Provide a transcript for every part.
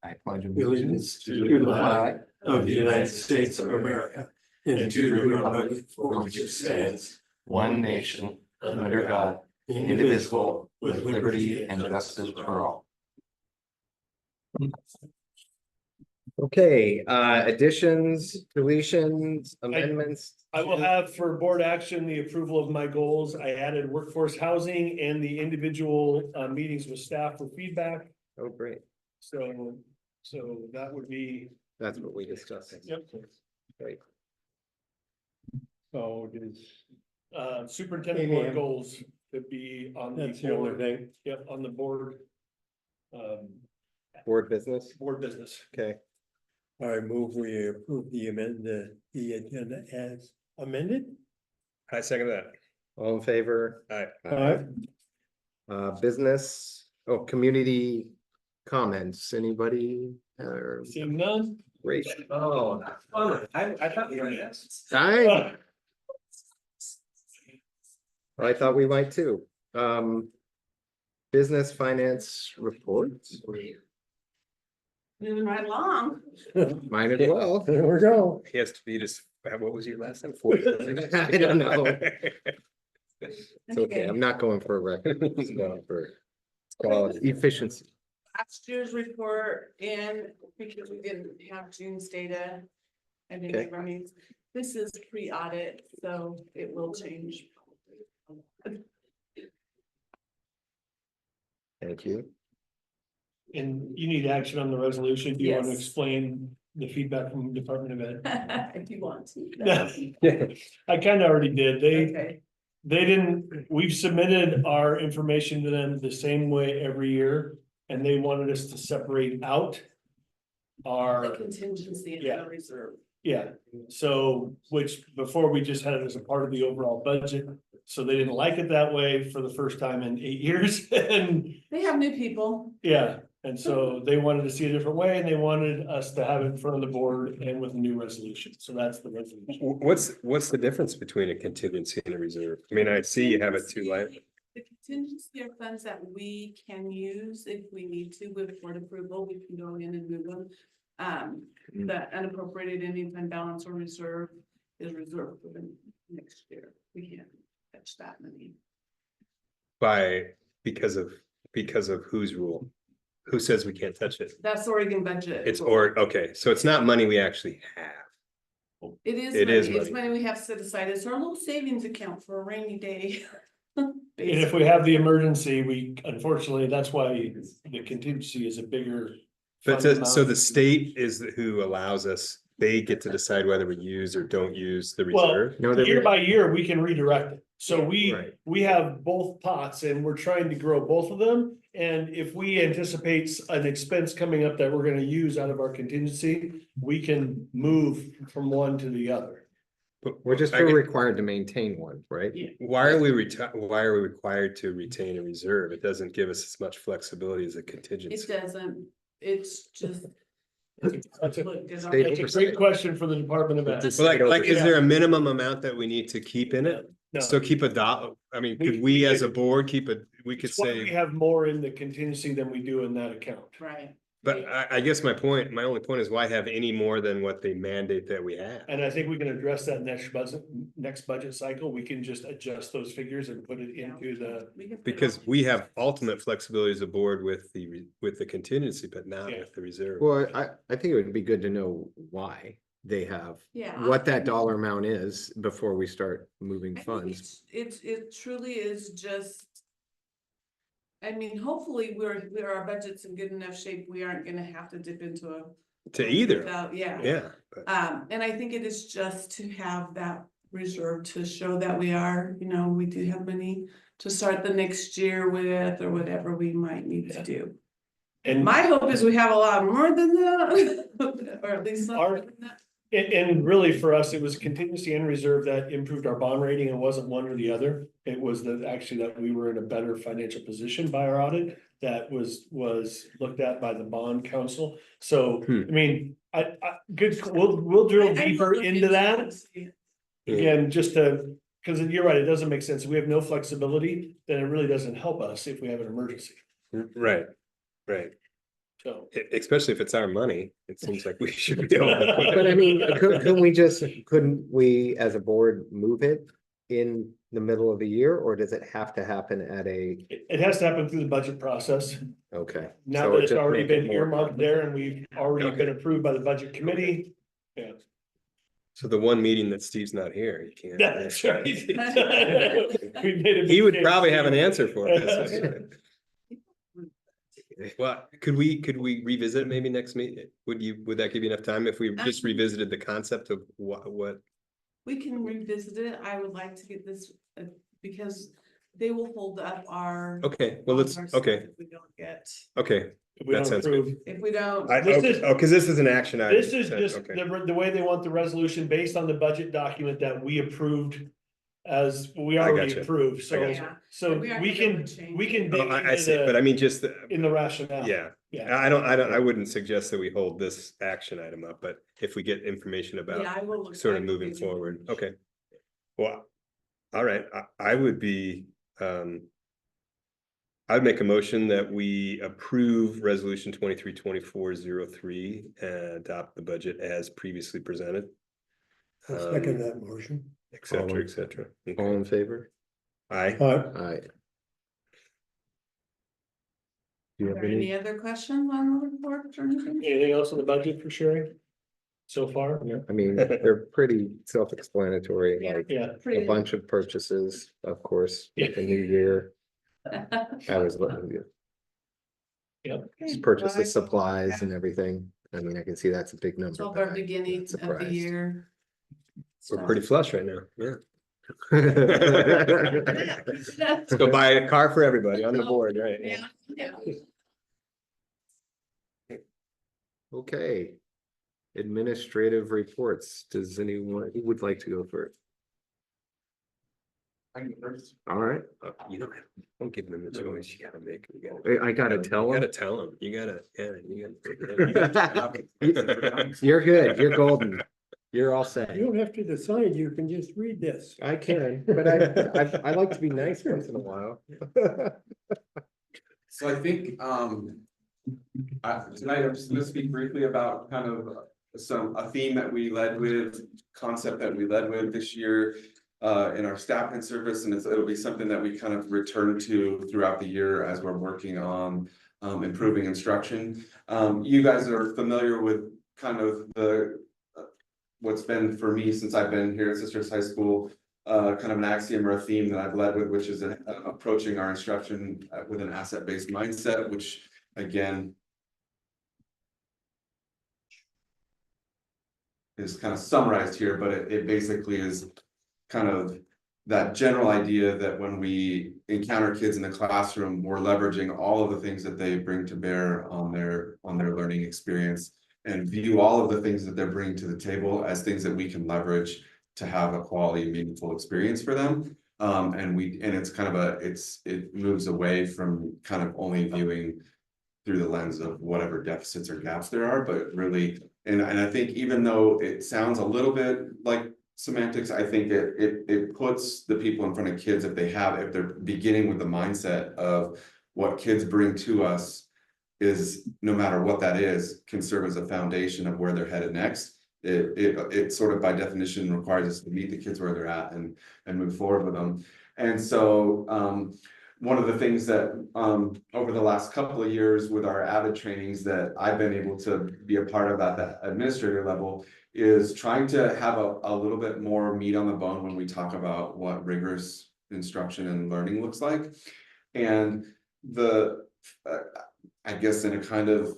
I pledge allegiance to the flag of the United States of America and to the republic for which it stands, one nation, under God, indivisible, with liberty and justice for all. Okay, additions, deletions, amendments. I will have for board action, the approval of my goals. I added workforce housing and the individual meetings with staff for feedback. Oh, great. So that would be. That's what we discussed. Yep. Great. So it is, superintendent board goals could be on the that's the only board. thing. Yep, on the board. Board business. Board business. Okay. I move we approve the agenda as amended. I second that. All in favor? Aye. Business, community comments, anybody? Seeing none. Great. Oh, I thought you were gonna ask. I thought we might too. Business finance reports. Moving right along. Might as well. There we go. He has to be just, what was your last name? I don't know. It's okay. I'm not going for a record. I'm just going for quality, efficiency. Last year's report in, because we didn't have June's data. I didn't Okay. have our meetings. This is pre-audit, so it will change. Thank you. And you need action on the resolution. Do you want to Yes. explain the feedback from the Department of Ed? If you want to. I kind of already did. Okay, They didn't, we've submitted our information to them the same way every year, and they wanted us to separate out the our, contingency and Yeah. the reserve. yeah, so, which before we just had it as a part of the overall budget. So they didn't like it that way for the first time in 8 years, and They have new people. yeah, and so they wanted to see a different way, and they wanted us to have it in front of the board and with a new resolution, so that's the resolution. What's the difference between a contingency and a reserve? I mean, I see you have it two line. The contingency are funds that we can use if we need to with board approval, we can go in and move them. The unappropriated ending fund balance or reserve is reserved for the next year. We can't touch that money. Because of whose rule? Who says we can't touch it? That's Oregon budget. Okay, so it's not money we actually have. It is it is money. It's money. money we have set aside. It's our little savings account for a rainy day. And if we have the emergency, we, unfortunately, that's why the contingency is a bigger. But fund so amount. the state is who allows us, they get to decide whether we use or don't use the Well, reserve. No, they're- Year by year, we can redirect it. So Right. we have both pots and we're trying to grow both of them. And if we anticipate an expense coming up that we're gonna use out of our contingency, we can move from one to the other. But We're just I get- required to maintain one, right? Yeah. Why are we required to retain a reserve? It doesn't give us as much flexibility as a It contingency. doesn't, it's just. That's a- Look, there's State our- That's a great question for the Department of Ed. Well, like, is there a minimum amount that we need to keep in it? No. So keep a dollar, I mean, We- could we we as a could- board we could It's why we say, have more in the contingency than we do in that account. Right. but I guess my only point is why have any more than what they mandate that we have? And I think we can address that next budget cycle. We can just adjust those figures and put it into the, We can put it Because on. we have ultimate flexibility as a board with the contingency, but not Yeah. with the reserve. Well, I think it would be good to know why they have, Yeah. what that dollar amount is before we start moving I think funds. it truly is just. I mean, hopefully our budget's in good enough shape, we aren't gonna have to dip into a. To either, Yeah. yeah. but- And I think it is just to have that reserve to show that we are, we do have money to start the next year with or whatever we might need to do. and. My hope is we have a lot more than that, or at least Our- something than that. And really for us, it was contingency and reserve that improved our bond rating. It wasn't one or the other. It was that we were in a better financial position by our audit. That was looked at by the bond council. So, I mean, we'll drill I deeper will look into that. and see. Again, just to, because you're right, it doesn't make sense. If we have no flexibility, then it really doesn't help us if we have an emergency. Right, right. So. Especially if it's our money, it seems like we should be able to. put it- But I mean, couldn't we as a board move it in the middle of the year, or does it have to happen at a, It has to happen through the budget process. okay? Now so that it it's just already make it been more earmarked there and we've already Okay. been approved by the budget committee. Yeah, So the one meeting that Steve's not here, you can't. that's right. We made a He big would case. probably have an answer for us. Well, could we revisit it maybe next meeting? Would that give you enough time if we just revisited the concept of what? We can revisit it. I would like to get this, because they will hold up our. Okay, well, all let's, of our stuff okay, If we don't get, okay. If we That don't sounds good. approve. if we don't. Because this is an action item. This is just Okay. the way they want the resolution based on the budget document that we approved. As we I already gotcha. approved, so, Yeah. so We are we gonna can, change we can. it. dig Oh, I into see, but the- I mean, just, In the rationale. yeah, Yeah. I wouldn't suggest that we hold this action item up, but if we get information Yeah, about I will look. sort I of will moving get you forward, information. okay. Well, all right, I would be, I'd make a motion that we approve resolution 23-2403 and adopt the budget as previously presented. I'll second that motion. Et cetera, et cetera. All Okay. in favor? Aye. Aye. Do you Are have there any? any other questions on the report or anything? Anything else on the budget for Sherry? So far? I mean, they're pretty self-explanatory, Yeah. like Yeah. a Pretty- bunch of purchases, of course, Yeah. with the new year. I was looking at Okay, purchase well, the supplies and everything. I mean, I can see that's a big number. It's all but our beginning not of the surprised. year. We're pretty flush right now, yeah. Let's Let's go buy a car for everybody on the board, right? Yeah, yeah. Okay. Administrative reports. Does anyone, who would like to go first? All right, You don't give them the choice, you gotta make, you I gotta tell gotta them. tell them, you gotta. You're good, you're golden. You're all set. You don't have to decide, you can just read this. I can, but I like to be nice once in a while. So I think, tonight I'm just gonna speak briefly about kind of a theme that we led with, concept that we led with this year. In our staff and service, and it'll be something that we kind of return to throughout the year as we're working on improving instruction. You guys are familiar with kind of the what's been for me since I've been here at Sisters High School, kind of an axiom or a theme that I've led with, which is approaching our instruction with an asset-based mindset, which again is kind of summarized here, but it basically is kind of that general idea that when we encounter kids in the classroom, we're leveraging all of the things that they bring to bear on their learning experience, and view all of the things that they're bringing to the table as things that we can leverage to have a quality, meaningful experience for them. And it's kind of it moves away from kind of only viewing through the lens of whatever deficits or gaps there are, but really, and I think even though it sounds a little bit like semantics, I think it puts the people in front of kids, if they're beginning with the mindset of what kids bring to us is, no matter what that is, can serve as a foundation of where they're headed next. It sort of by definition requires us to meet the kids where they're at and move forward with them. And so one of the things that over the last couple of years with our AVID trainings that I've been able to be a part of at the administrator level is trying to have a little bit more meat on the bone when we talk about what rigorous instruction and learning looks like. And I guess in a kind of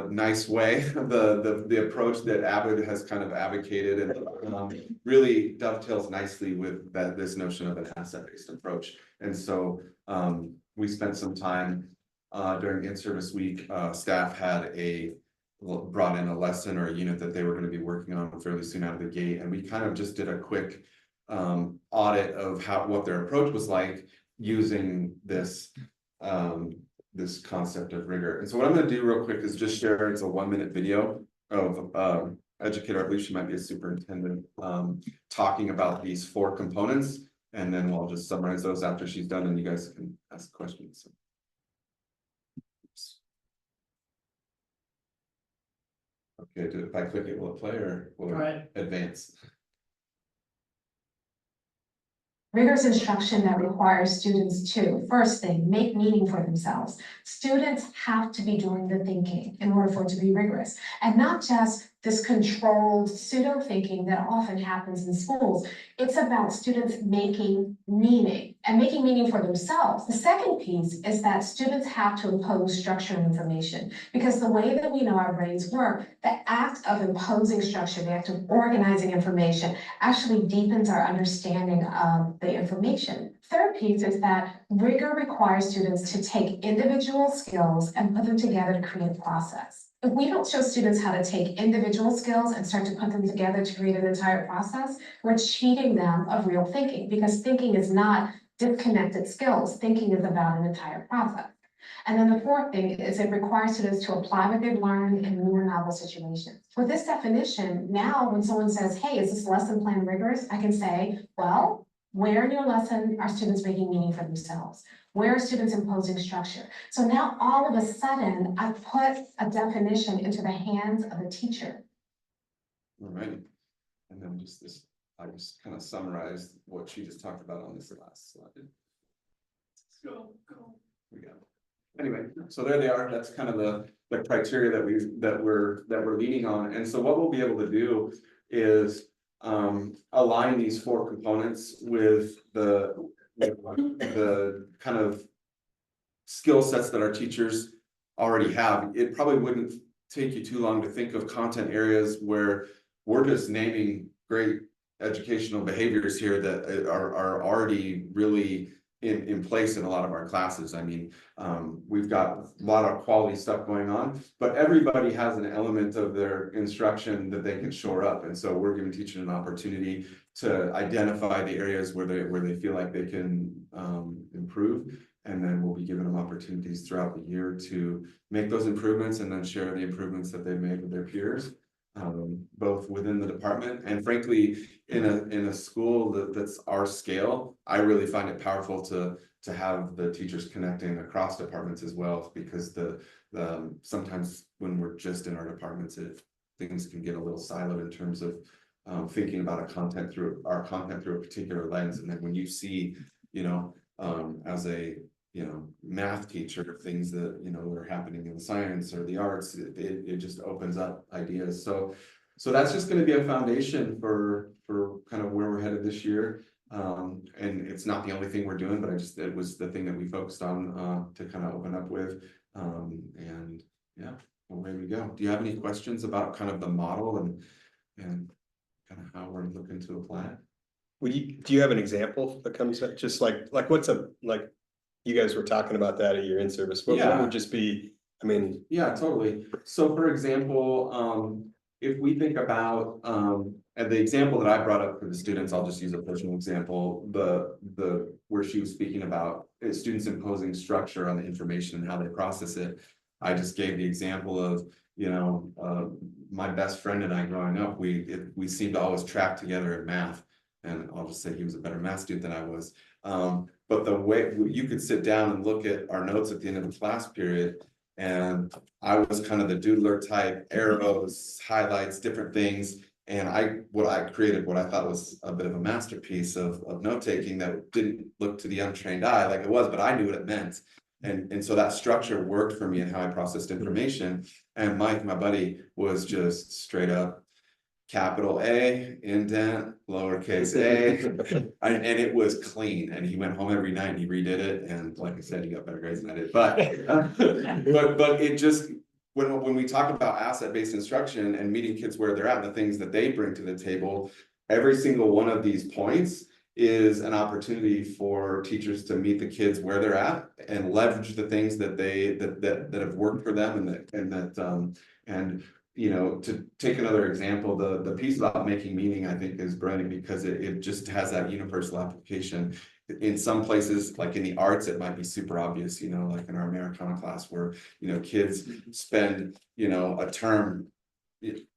nice way, the approach that AVID has kind of advocated and really dovetails nicely with this notion of an asset-based approach. And so we spent some time during in-service week, staff had brought in a lesson or a unit that they were going to be working on fairly soon out of the gate, and we kind of just did a quick audit of what their approach was like using this this concept of rigor. And so what I'm going to do real quick is just share, it's a 1-minute video of educator, I believe she might be a superintendent, talking about these 4 components, and then we'll just summarize those after she's done and you guys can ask questions. Okay, if I click it, will it play or will it Right. advance? Rigorous instruction that requires students to, first thing, make meaning for themselves. Students have to be doing the thinking in order for it to be rigorous. And not just this controlled pseudo thinking that often happens in schools. It's about students making meaning and making meaning for themselves. The second piece is that students have to impose structure and information, because the way that we know our brains work, the act of imposing structure, the act of organizing information actually deepens our understanding of the information. Third piece is that rigor requires students to take individual skills and put them together to create a process. If we don't show students how to take individual skills and start to put them together to create an entire process, we're cheating them of real thinking, because thinking is not disconnected skills. Thinking is about an entire process. And then the fourth thing is it requires students to apply what they've learned in new and novel situations. With this definition, now when someone says, hey, is this lesson plan rigorous? I can say, well, where in your lesson are students making meaning for themselves? Where are students imposing structure? So now all of a sudden, I've put a definition into the hands of the teacher. All right. And then just this, I just kind of summarized what she just talked about on this last slide. Go. We go. Anyway, so there they are. That's kind of the criteria that we're leaning on. And so what we'll be able to do is align these four components with the kind of skill sets that our teachers already have. It probably wouldn't take you too long to think of content areas where we're just naming great educational behaviors here that are already really in place in a lot of our classes. I mean, we've got a lot of quality stuff going on, but everybody has an element of their instruction that they can shore up. And so we're giving teachers an opportunity to identify the areas where they feel like they can improve. And then we'll be giving them opportunities throughout the year to make those improvements and then share the improvements that they've made with their peers, both within the department and frankly, in a school that's our scale. I really find it powerful to have the teachers connecting across departments as well, because the sometimes when we're just in our departments, things can get a little siloed in terms of thinking about our content through a particular lens. And then when you see, as a math teacher, things that are happening in the science or the arts, it just opens up ideas. So that's just going to be a foundation for kind of where we're headed this year. And it's not the only thing we're doing, but it was the thing that we focused on to kind of open up with. And yeah, away we go. Do you have any questions about kind of the model and kind of how we're looking to apply it? Do you have an example that comes up, just like what's you guys were talking about that at your in-service, what would just be, I mean. Yeah, totally. So for example, if we think about, and the example that I brought up for the students, I'll just use a personal example, where she was speaking about students imposing structure on the information and how they process it. I just gave the example of, my best friend and I growing up, we seemed to always track together in math. And I'll just say he was a better math student than I was. But the way you could sit down and look at our notes at the end of the class period, and I was kind of the doodler type, arrows, highlights, different things. And I created what I thought was a bit of a masterpiece of note-taking that didn't look to the untrained eye like it was, but I knew what it meant. And so that structure worked for me and how I processed information. And Mike, my buddy, was just straight up capital A, indent, lowercase a, and it was clean. And he went home every night and he redid it. And like I said, he got better grades than I did. But it just, when we talk about asset-based instruction and meeting kids where they're at and the things that they bring to the table, every single one of these points is an opportunity for teachers to meet the kids where they're at and leverage the things that have worked for them and to take another example, the piece about making meaning, I think, is brilliant because it just has that universal application. In some places, like in the arts, it might be super obvious, like in our Americana class where, kids spend, a term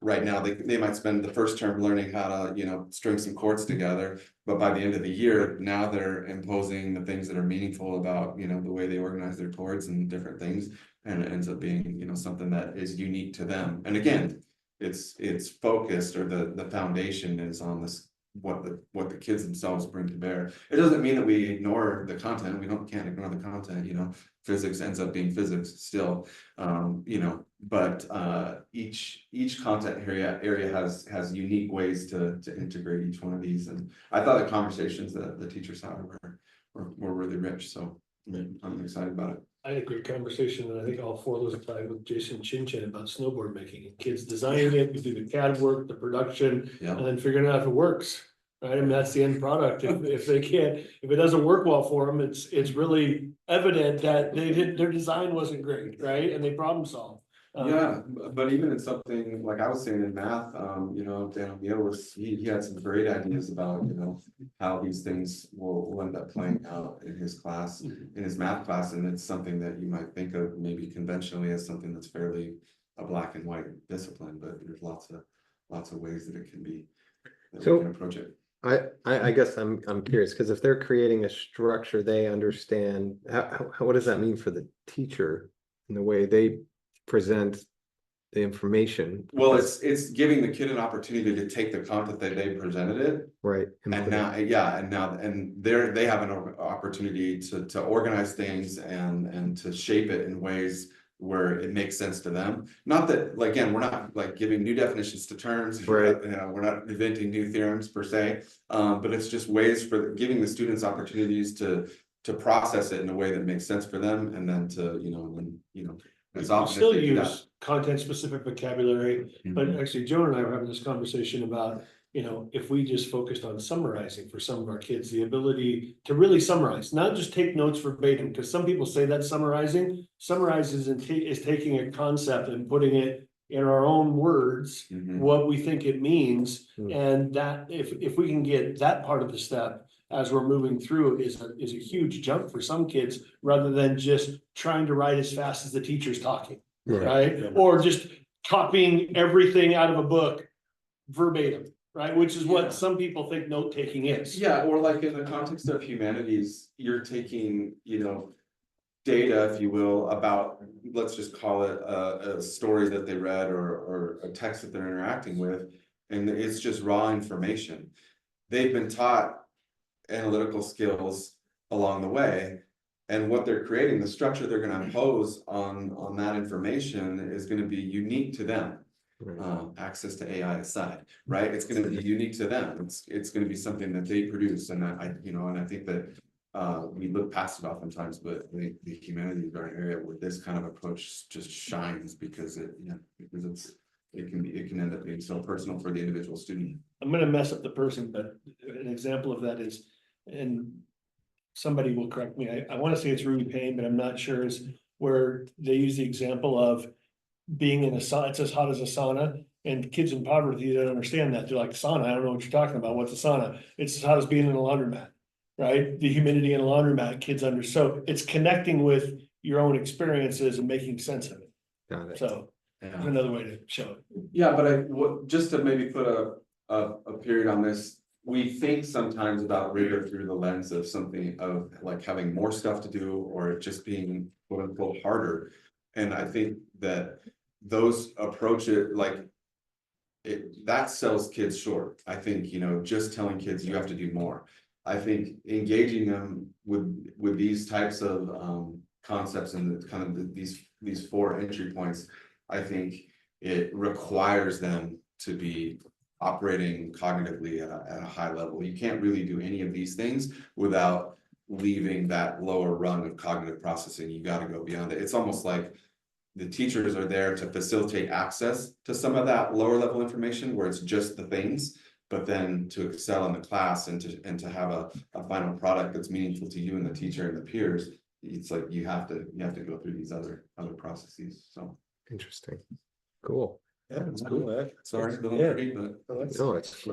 right now, they might spend the first term learning how to, string some chords together, but by the end of the year, now they're imposing the things that are meaningful about, the way they organize their chords and different things. And it ends up being, something that is unique to them. And again, it's focused, or the foundation is on this, what the kids themselves bring to bear. It doesn't mean that we ignore the content. We can't ignore the content, you know. Physics ends up being physics still, you know, but each content area has unique ways to integrate each one of these. And I thought the conversations that the teachers had were really rich, so I'm excited about it. I had a great conversation, and I think all four of those applied with Jason Chinchin about snowboard making, and kids designing it, we do the CAD work, the production, Yeah. and then figuring out if it works. Right, I mean, that's the end product. If they can't, if it doesn't work well for them, it's really evident that their design wasn't great, right? And they problem solve. Yeah, but even in something like I was saying in math, you know, Dan O'Neill he had some great ideas about, you know, how these things will end up playing out in his class, in his math class, and it's something that you might think of maybe conventionally as something that's fairly a black and white discipline, but there's lots of ways that it can be, that we can approach it. I guess I'm curious, because if they're creating a structure, they understand, what does that mean for the teacher in the way they present the information? Well, it's giving the kid an opportunity to take the content that they presented it. Right. And now, they have an opportunity to organize things and to shape it in ways where it makes sense to them. Not that, like, again, we're not like giving new definitions to terms, right? You know, we're not inventing new theorems per se, but it's just ways for giving the students opportunities to process it in a way that makes sense for them, and then to, you know, as We often still as they do that. use content specific vocabulary, but actually Joan and I were having this conversation about, you know, if we just focused on summarizing for some of our kids, the ability to really summarize, not just take notes verbatim, because some people say that summarizing is taking a concept and putting it in our own words, what we think it means. And that if we can get that part of the step as we're moving through is a huge jump for some kids, rather than just trying to write as fast as the teacher's talking, right? Or just copying everything out of a book verbatim, right? Which is what some people think note taking is. Yeah, or like in the context of humanities, you're taking, you know, data, if you will, about, let's just call it a story that they read or a text that they're interacting with, and it's just raw information. They've been taught analytical skills along the way, and what they're creating, the structure they're going to impose on that information is going to be unique to them. Access to AI aside, right? It's going to be unique to them. It's going to be something that they produce, and I think that we look past it oftentimes, but the humanities are an area where this kind of approach just shines because it can end up being so personal for the individual student. I'm gonna mess up the person, but an example of that is, and somebody will correct me, I wanna say it's Ruby Payne, but I'm not sure, is where they use the example of being in a sauna, it's as hot as a sauna, and kids in poverty don't understand that. They're like, sauna, I don't know what you're talking about, what's a sauna? It's as hot as being in a laundromat, right? The humidity in a laundromat, kids so it's connecting with your own experiences and making sense of it. Got it. So another way to show it. Yeah, but just to maybe put a period on this, we think sometimes about rigor through the lens of something of like having more stuff to do, or it just being quote unquote harder. And I think that those approaches, like that sells kids short. I think, you know, just telling kids you have to do more. I think engaging them with these types of concepts and kind of these four entry points, I think it requires them to be operating cognitively at a high level. You can't really do any of these things without leaving that lower rung of cognitive processing. You got to go beyond it. It's almost like the teachers are there to facilitate access to some of that lower level information where it's just the things, but then to excel in the class and to have a final product that's meaningful to you and the teacher and the peers, it's like you have to go through these other processes. So interesting. Cool. Yeah, that's cool. Sorry, but No, it's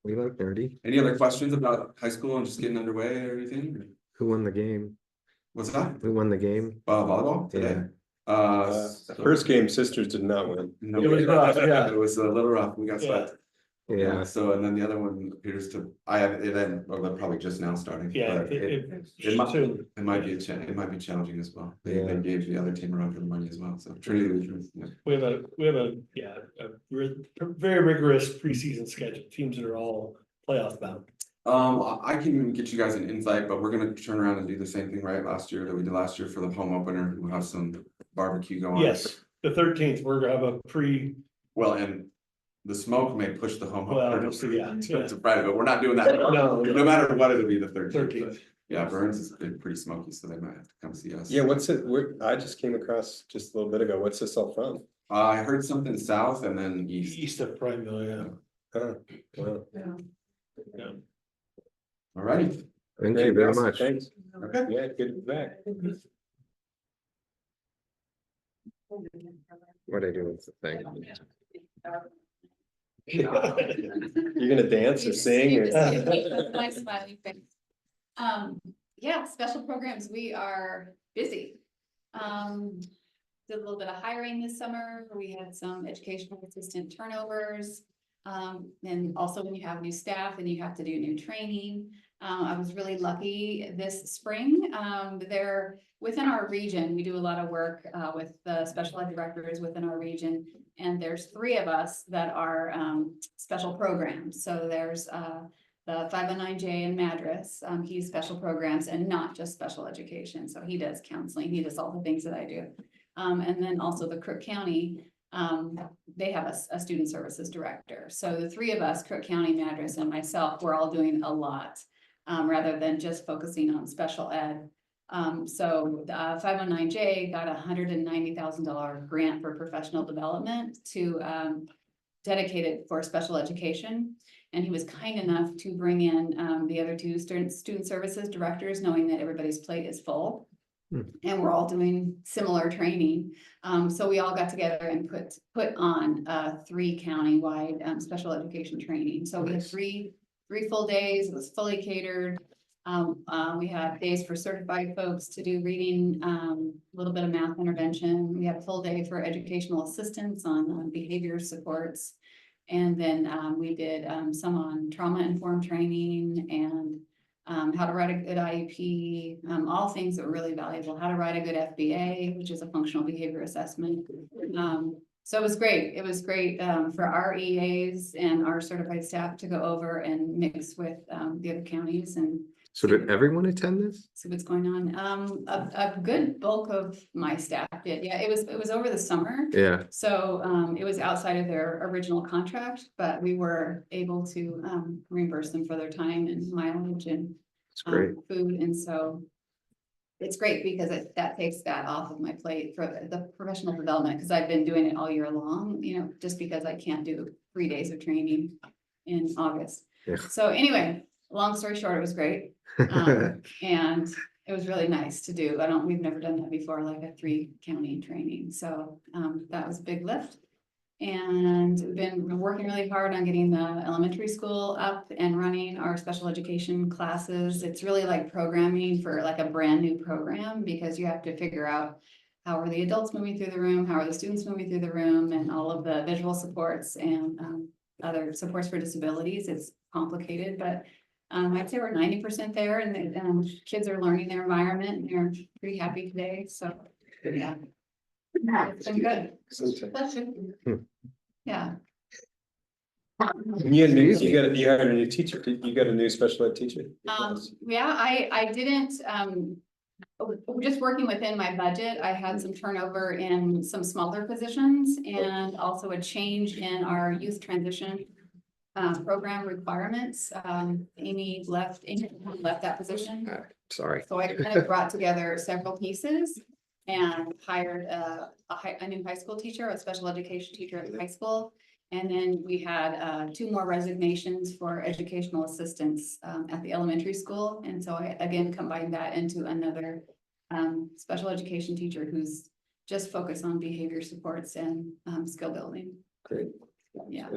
we like nerdy. any other questions about high school and just getting underway or anything? Who won the game? What's that? Who won the game? Volleyball today? The first game, sisters did not win. No, It was rough, yeah. it was a little rough. We got swept. Yeah, So, and then the other one appears to, I have it, well, they're probably just now starting. Yeah, but soon. It might be it might be challenging as well. They Yeah. gave the other team around for the money as well, so Trinity Lutheran, yeah. We have a very rigorous preseason schedule, teams that are all playoff bound. I can get you guys an invite, but we're gonna turn around and do the same thing, right, that we did last year for the home opener, we'll have some barbecue going. Yes, the 13th, we're gonna have a Well, and the smoke may push the home Well, opener we'll see, yeah. to Friday, but we're not doing that. No. No matter what, it'll be the 13th. 13th. Yeah, Burns has been pretty smoky, so they might have to come see us. Yeah, what's it, I just came across just a little bit ago, what's this all from? I heard something south and then east. East of Primeville, Oh, wow. yeah. All right. thank you very Awesome, much. Thanks. Okay. Yeah, good to be back. What I do with the thing. You're gonna dance or sing or? My smiling face. Yeah, special programs, we are busy. Did a little bit of hiring this summer. We had some educational assistant turnovers. And also when you have new staff and you have to do new training. I was really lucky this spring. They're within our region. We do a lot of work with the special ed directors within our region. And there's 3 of us that are special programs. So there's the 509J in Madras. He's special programs and not just special education. So he does counseling. He does all the things that I do. And then also the Crook County, they have a student services director. So the 3 of us, Crook County, Madras, and myself, we're all doing a lot rather than just focusing on special ed. So the 509J got $190,000 grant for professional development to dedicate it for special education. And he was kind enough to bring in the other 2 student services directors, knowing that everybody's plate is full. And we're all doing similar training. So we all got together and put on 3 county-wide special education training. So we had 3 full days. It was fully catered. We had days for certified folks to do reading, a little bit of math intervention. We had a full day for educational assistance on behavior supports. And then we did some on trauma-informed training and how to write a good IEP, all things that were really valuable, how to write a good FBA, which is a functional behavior assessment. So it was great. It was great for our EAs and our certified staff to go over and mix with the other counties and So did everyone attend this? see what's going on. A good bulk of my staff did. Yeah, it was over the summer. Yeah, So it was outside of their original contract, but we were able to reimburse them for their time and mileage and it's great. food. And so it's great because that takes that off of my plate for the professional development, because I've been doing it all year long, just because I can't do 3 days of training in August. Yeah. So anyway, long story short, it was great. And it was really nice to do. We've never done that before, like a 3 county training. So that was a big lift. And we've been working really hard on getting the elementary school up and running our special education classes. It's really like programming for like a brand new program, because you have to figure out how are the adults moving through the room, how are the students moving through the room, and all of the visual supports and other supports for disabilities. It's complicated, but I'd say we're 90% there, and the kids are learning their environment and they're pretty happy today. So yeah. It's been good. Yeah. You hired a new teacher, you got a new special ed teacher? Yeah, I didn't, just working within my budget, I had some turnover in some smaller positions and also a change in our youth transition program requirements. Amy left that position. Sorry. So I kind of brought together several pieces and hired a new high school teacher, a special education teacher at the high school. And then we had 2 more resignations for educational assistants at the elementary school. And so I again combined that into another special education teacher who's just focused on behavior supports and skill building. Great. Yeah.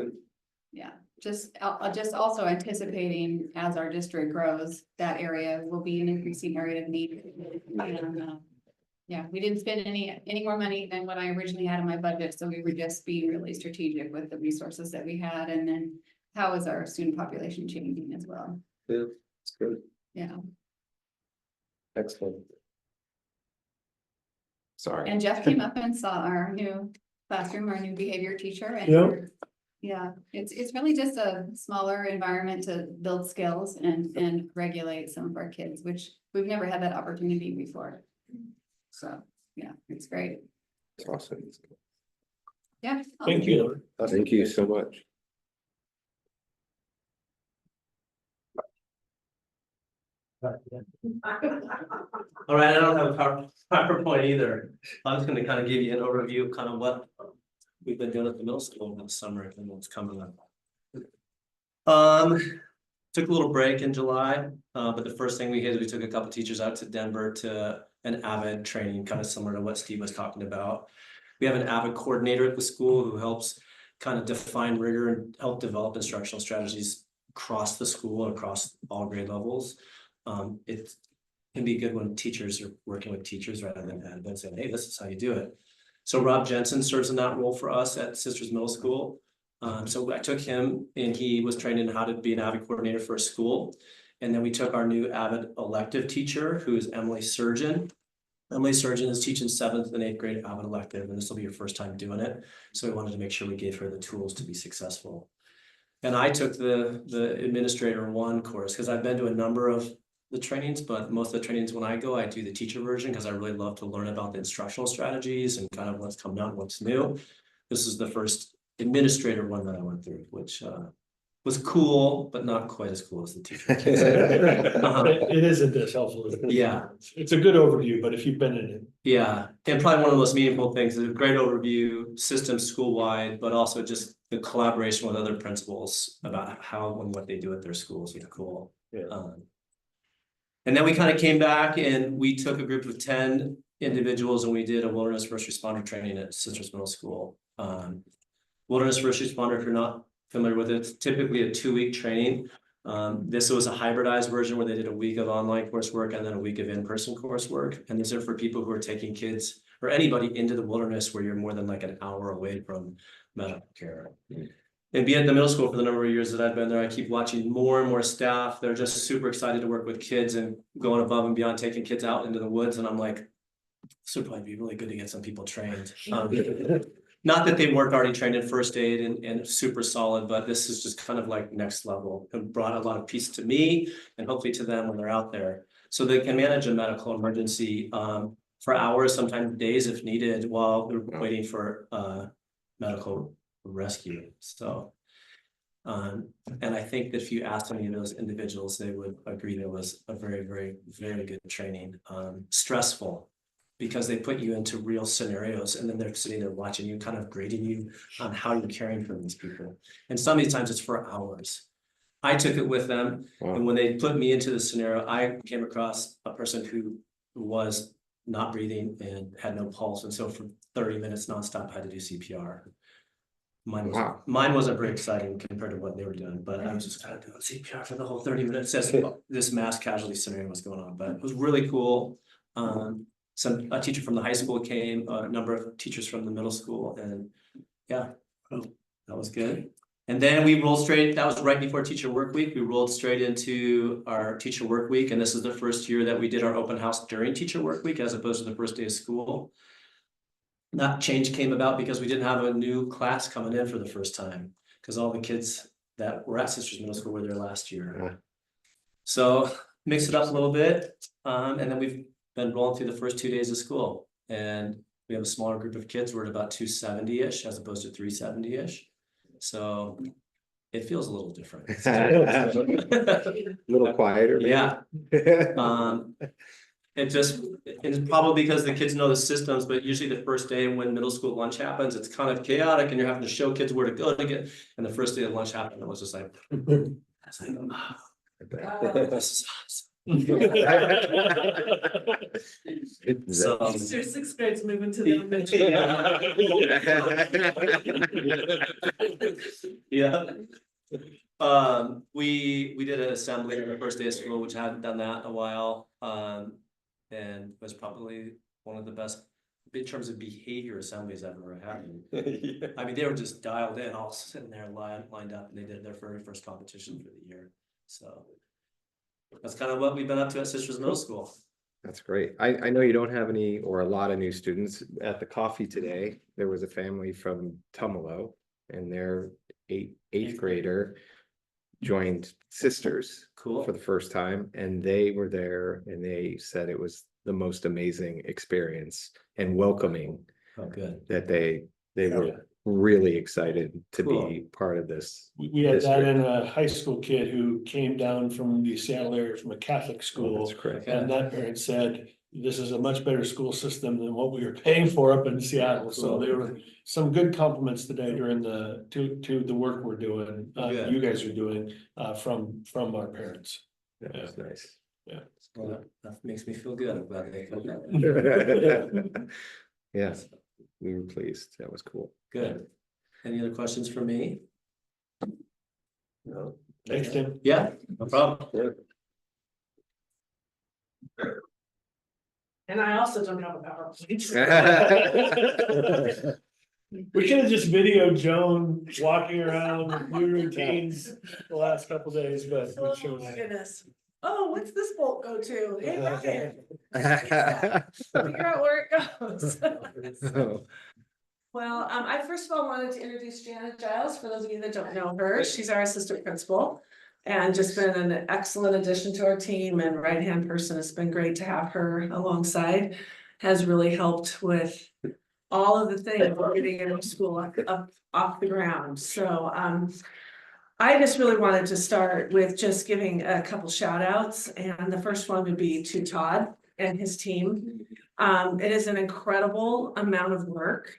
Yeah. Just also anticipating as our district grows, that area will be an increasing area of need. And, yeah, we didn't spend any more money than what I originally had in my budget, so we were just being really strategic with the resources that we had. And then how is our student population changing as well? Yeah, it's good. Yeah, Excellent. Sorry. and Jeff came up and saw our new classroom, our new behavior teacher, and Yeah. yeah, it's really just a smaller environment to build skills and regulate some of our kids, which we've never had that opportunity before. So, yeah, it's great. It's awesome. Yeah. Thank you. Thank you so much. All right, I don't have a PowerPoint either. I'm just gonna kind of give you an overview of kind of what we've been doing at the middle school this summer and what's coming up. Took a little break in July, but the first thing we did is we took a couple teachers out to Denver to an AVID training, kind of similar to what Steve was talking about. We have an AVID coordinator at the school who helps kind of define rigor and help develop instructional strategies across the school and across all grade levels. It can be good when teachers are working with teachers rather than admins saying, hey, this is how you do it. So Rob Jensen serves in that role for us at Sisters Middle School. So I took him and he was trained in how to be an AVID coordinator for a school. And then we took our new AVID elective teacher, who is Emily Surgeon. Emily Surgeon is teaching 7th and 8th grade AVID elective, and this will be your first time doing it. So we wanted to make sure we gave her the tools to be successful. And I took the Administrator 1 course because I've been to a number of the trainings, but most of the trainings when I go, I do the teacher version because I really love to learn about the instructional strategies and kind of what's coming out, what's new. This is the first Administrator 1 that I went through, which was cool, but not quite as cool as the teacher. It isn't as helpful as. Yeah. It's a good overview, but if you've been in it. Yeah, and probably one of the most meaningful things is a great overview, system school-wide, but also just the collaboration with other principals about how and what they do at their schools is cool. Yeah. And then we kind of came back and we took a group of 10 individuals and we did a wilderness first responder training at Sisters Middle School. Wilderness first responder, if you're not familiar with it, it's typically a 2-week training. This was a hybridized version where they did a week of online coursework and then a week of in-person coursework. And these are for people who are taking kids or anybody into the wilderness where you're more than like an hour away from medical care. And being at the middle school for the number of years that I've been there, I keep watching more and more staff. They're just super excited to work with kids and going above and beyond, taking kids out into the woods. And I'm like, this would probably be really good to get some people trained. Not that they weren't already trained in first aid and super solid, but this is just kind of like next level and brought a lot of peace to me and hopefully to them when they're out there. So they can manage a medical emergency for hours, sometimes days if needed, while they're waiting for medical rescue. So, and I think that if you asked any of those individuals, they would agree that it was a very, very, very good training. Stressful, because they put you into real scenarios and then they're sitting there watching you, kind of grading you on how you're caring for these people. And some of these times it's for hours. I took it with them. Wow. And when they put me into the scenario, I came across a person who was not breathing and had no pulse. And so for 30 minutes nonstop, I had to do CPR. Mine wasn't very exciting compared to what they were doing, but I was just kind of doing CPR for the whole 30 minutes as this mass casualty scenario was going on. But it was really cool. A teacher from the high school came, a number of teachers from the middle school, and yeah, that was good. And then we rolled straight, that was right before teacher work week. We rolled straight into our teacher work week. And this is the first year that we did our open house during teacher work week, as opposed to the first day of school. That change came about because we didn't have a new class coming in for the first time, because all the kids that were at Sisters Middle School were there last year. So mix it up a little bit. And then we've been rolling through the first 2 days of school, and we have a smaller group of kids. We're at about 270-ish as opposed to 370-ish. So it feels a little different. A little quieter. Maybe. Yeah. It's probably because the kids know the systems, but usually the first day when middle school lunch happens, it's kind of chaotic and you're having to show kids where to go to get. And the first day of lunch happened, it was just like, this is awesome. So, Your 6th grade's moving to the elementary. yeah. We did an assembly on the first day of school, which hadn't done that in a while. And was probably one of the best in terms of behavior assemblies I've ever had. Yeah. I mean, they were just dialed in, all sitting there lined up, and they did their very first competition for the year. So that's kind of what we've been up to at Sisters Middle School. That's great. I know you don't have any or a lot of new students. At the coffee today, there was a family from Tumalo and their eighth grader joined Sisters Cool. for the first time, and they were there and they said it was the most amazing experience and welcoming, Oh, good. that they were really excited to Cool. be part of this. We had that district. in a high school kid who came down from the Seattle area from a Catholic Oh, school. that's correct. Okay. And that parent said, this is a much better school system than what we were paying for up in Seattle. So there were some good compliments today during to the work we're doing, Good. you guys are doing, from our parents. That was nice. Well, that makes me feel good. I'm glad they felt that. Yes, we were pleased. That was cool. Good. Any other questions for me? No. Thanks, Tim. Yeah, no problem. And I also don't have a PowerPoint. We could have just videoed Joan walking around with new routines the last couple days, but we Oh showed my that. goodness. Oh, what's this bolt go to? Hey, Ryan, figure out where it goes. Oh, Well, I first of all wanted to introduce Janet Giles, for those of you that don't know her, she's our assistant principal. And just been an excellent addition to our team and right-hand person. It's been great to have her alongside. Has really helped with all of the things we're getting in school up off the ground, so I just really wanted to start with just giving a couple shout outs, and the first one would be to Todd and his team. It is an incredible amount of work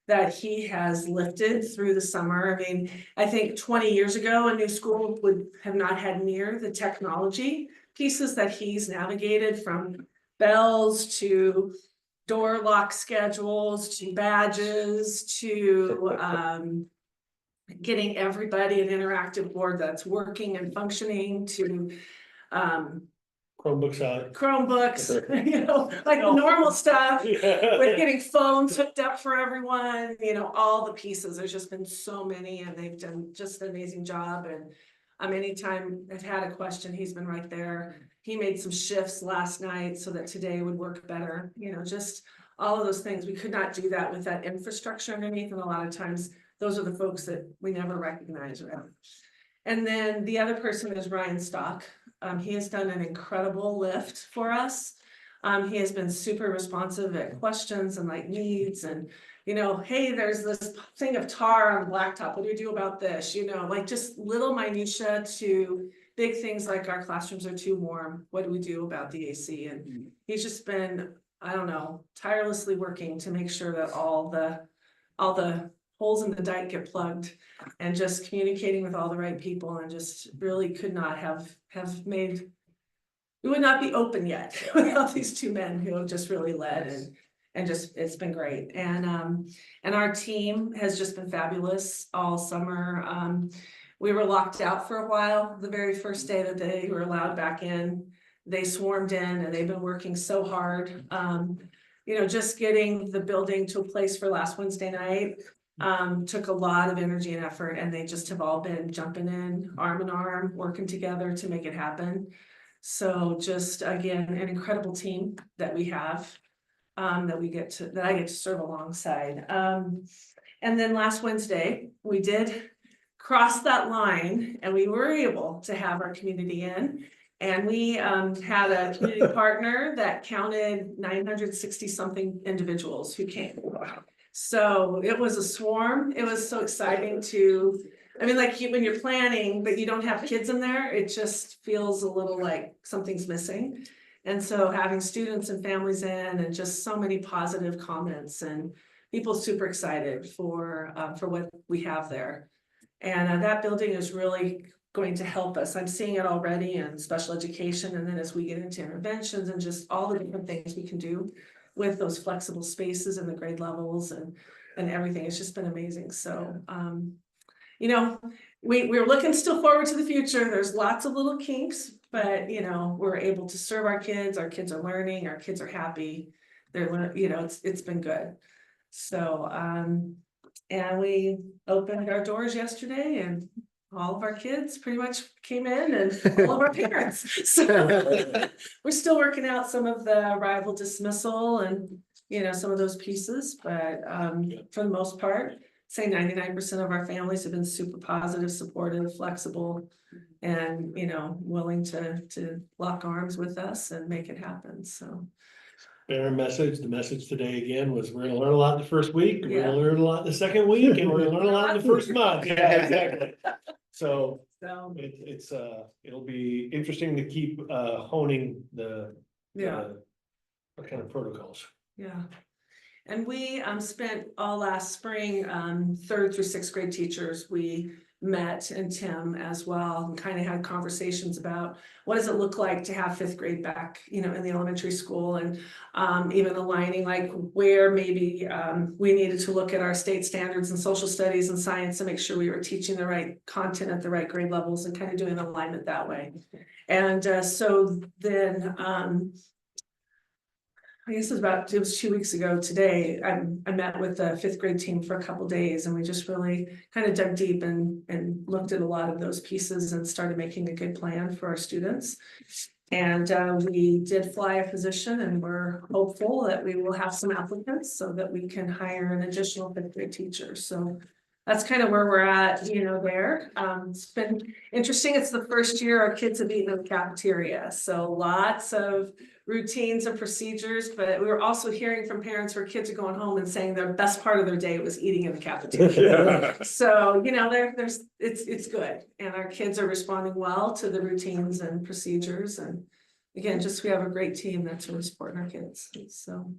that he has lifted through the summer. I mean, I think 20 years ago, a new school would have not had near the technology pieces that he's navigated, from bells to door lock schedules to badges to getting everybody an interactive board that's working and functioning, to Chromebooks out. Chromebooks, you know, like the normal stuff. With Yeah. getting phones hooked up for everyone, you know, all the pieces. There's just been so many, and they've done just an amazing job. And anytime I've had a question, he's been right there. He made some shifts last night so that today would work better, you know, just all of those things. We could not do that with that infrastructure underneath, and a lot of times those are the folks that we never recognize around. And then the other person is Ryan Stock. He has done an incredible lift for us. He has been super responsive at questions and like needs, and, you know, hey, there's this thing of tar on the blacktop. What do you do about this? You know, like just little minutia to big things like our classrooms are too warm. What do we do about the AC? And he's just been, I don't know, tirelessly working to make sure that all the holes in the dike get plugged, and just communicating with all the right people, and just really could not have made, we would not be open yet without these two men who have just really led, and just, it's been great. And our team has just been fabulous all summer. We were locked out for a while. The very first day that they were allowed back in, they swarmed in, and they've been working so hard. You know, just getting the building to a place for last Wednesday night took a lot of energy and effort, and they just have all been jumping in arm in arm, working together to make it happen. So just, again, an incredible team that we have, that I get to serve alongside. And then last Wednesday, we did cross that line, and we were able to have our community in. And we had a community partner that counted 960 something individuals who came. So it was a swarm. It was so exciting to, I mean, like when you're planning, but you don't have kids in there, it just feels a little like something's missing. And so having students and families in, and just so many positive comments, and people super excited for what we have there. And that building is really going to help us. I'm seeing it already in special education, and then as we get into interventions and just all the different things we can do with those flexible spaces and the grade levels and everything. It's just been amazing. So, you know, we're looking still forward to the future. There's lots of little kinks, but, you know, we're able to serve our kids are learning, our kids are happy. it's been good. So, and we opened our doors yesterday and all of our kids pretty much came in and all of our parents. So we're still working out some of the arrival dismissal and, some of those pieces, but for the most part, say 99% of our families have been super positive, supportive, flexible, and, willing to lock arms with us and make it happen, so. Bear message, the message today again was we're gonna learn a lot the first week, we're Yeah. gonna learn a lot the second week, and we're gonna learn a lot in the first month. Yeah, exactly. So So, it'll be interesting to keep honing yeah. what kind of protocols. Yeah. And we spent all last spring, 3rd through 6th grade teachers, we met and Tim as well, and kind of had conversations about what does it look like to have 5th grade back, in the elementary school, and even aligning like where maybe we needed to look at our state standards in social studies and science to make sure we were teaching the right content at the right grade levels and kind of doing alignment that way. And so then I guess it was 2 weeks ago today, I met with the 5th grade team for a couple days, and we just really kind of dug deep and looked at a lot of those pieces and started making a good plan for our students. And we did fly a position, and we're hopeful that we will have some applicants so that we can hire an additional 5th grade teacher. So that's kind of where we're at, there. It's been interesting. It's the first year our kids have eaten in the cafeteria. So lots of routines and procedures, but we were also hearing from parents where kids are going home and saying their best part of their day was eating in the cafeteria. So, it's good. And our kids are responding well to the routines and procedures. And again, we have a great team that's really supporting our kids. So.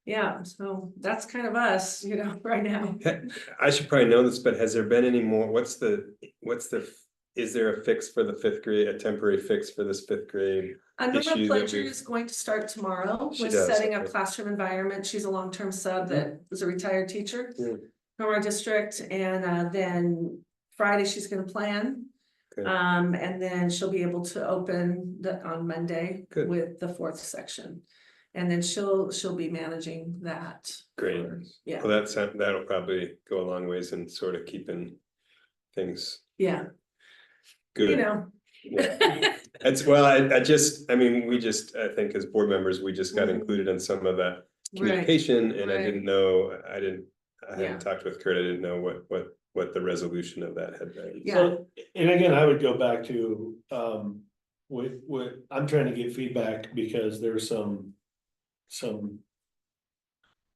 Yeah, so that's kind of us, right now. I should probably know this, but has there been any more, is there a fix for the 5th grade, a temporary fix for this 5th grade? Norma issue that Pledger we've- is going to start tomorrow She with does, setting up okay. classroom environment. She's a long-term sub that was a retired teacher from our district, and then Friday she's gonna plan. Okay. And then she'll be able to open on Monday Good. with the 4th section. And then she'll be managing that. Great. Yeah, Well, that'll probably go a long ways in sort of keeping things yeah, good. Yeah. I think as board members, we just got Mhm. included in some of that right, communication, and I right. didn't know, I Yeah. hadn't talked with Kurt, I didn't know what the resolution of that had been. Yeah. So, and again, I would go back to, I'm trying to get feedback because there's some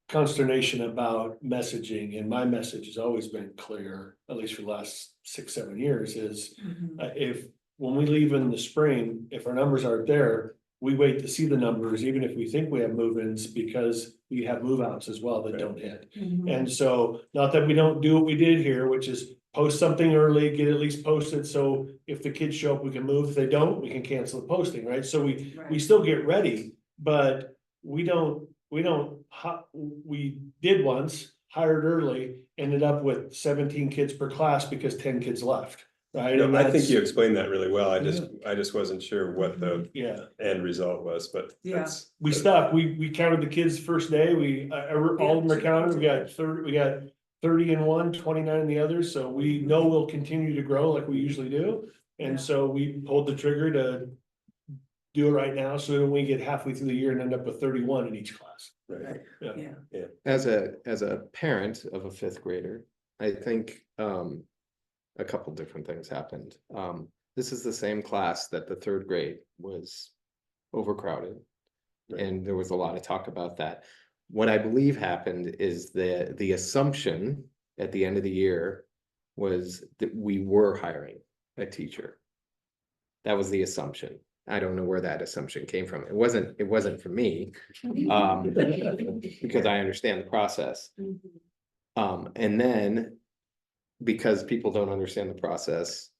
consternation about messaging, and my message has always been clear, at least for the last 6-7 years, is Mhm. when we leave in the spring, if our numbers aren't there, we wait to see the numbers, even if we think we have move-ins, because we have move-outs as well that don't hit. Mhm. And so, not that we don't do what we did here, which is post something early, get at least posted, so if the kids show up, we can move. If they don't, we can cancel the posting, right? So we Right. still get ready, but we did once, hired early, ended up with 17 kids per class because 10 kids left, right? No, And I think that's- you explained that really well. I just wasn't sure what the Yeah, end result was, but Yeah. that's. we stuck, we counted the kids first day, all of them are counted, we got 30 in one, 29 in the other, so we know we'll continue to grow like we usually do. Yeah. And so we pulled the trigger to do it right now, so that we get halfway through the year and end up with 31 in each class. Right. Yeah. As a parent of a 5th grader, I think a couple different things happened. This is the same class that the 3rd grade was overcrowded. Right. And there was a lot of talk about that. What I believe happened is the assumption at the end of the year was that we were hiring a teacher. That was the assumption. I don't know where that assumption came from. It wasn't for me, because I understand the process. Mhm. And then because people don't understand the process,